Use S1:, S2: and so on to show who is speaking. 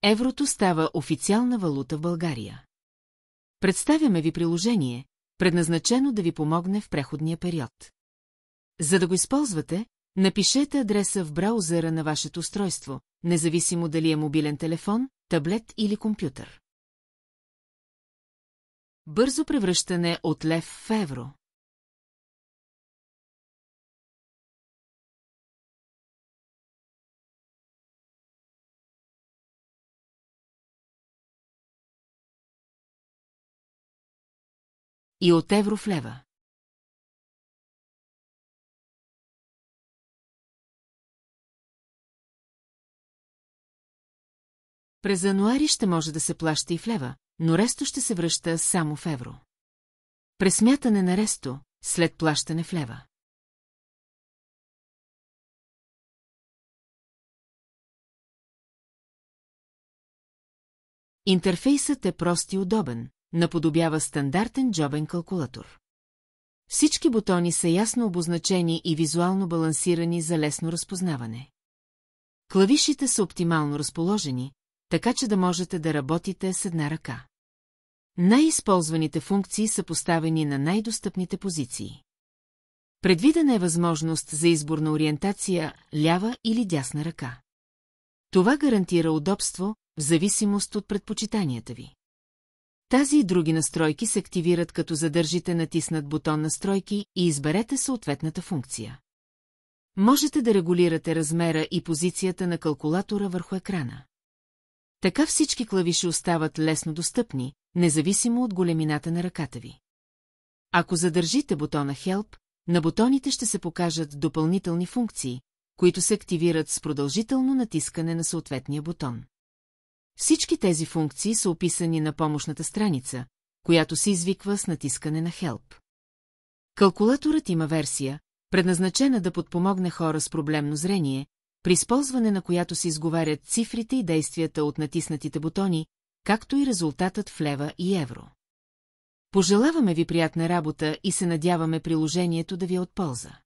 S1: Еврото става официална валута в България. Представяме ви приложение, предназначено да ви помогне в преходния период. За да го използвате, напишете адреса в браузъра на вашето устройство, независимо дали е мобилен телефон, таблет или компютър. Бързо превръщане от лев в евро. И от евро в лева. През януари ще може да се плаща и в лева, но ресто ще се връща само в евро. Пресмятане на ресто, след плащане в лева. Интерфейсът е прост и удобен, наподобява стандартен джобен калкулатор. Всички бутони са ясно обозначени и визуално балансирани за лесно разпознаване. Клавишите са оптимално разположени, така че да можете да работите с една ръка. Най-използваните функции са поставени на най-достъпните позиции. Предвидена е възможност за избор на ориентация лява или дясна ръка. Това гарантира удобство, в зависимост от предпочитанията ви. Тази и други настройки се активират като задържите натиснат бутон настройки и изберете съответната функция. Можете да регулирате размера и позицията на калкулатора върху екрана. Така всички клавиши остават лесно достъпни, независимо от големината на ръката ви. Ако задържите бутона Help, на бутоните ще се покажат допълнителни функции, които се активират с продължително натискане на съответния бутон. Всички тези функции са описани на помощната страница, която се извиква с натискане на Help. Калкулаторът има версия, предназначена да подпомогне хора с проблемно зрение, при използване на която се изговарят цифрите и действията от натиснатите бутони, както и резултатът в лева и евро. Пожелаваме ви приятна работа и се надяваме приложението да ви е от полза.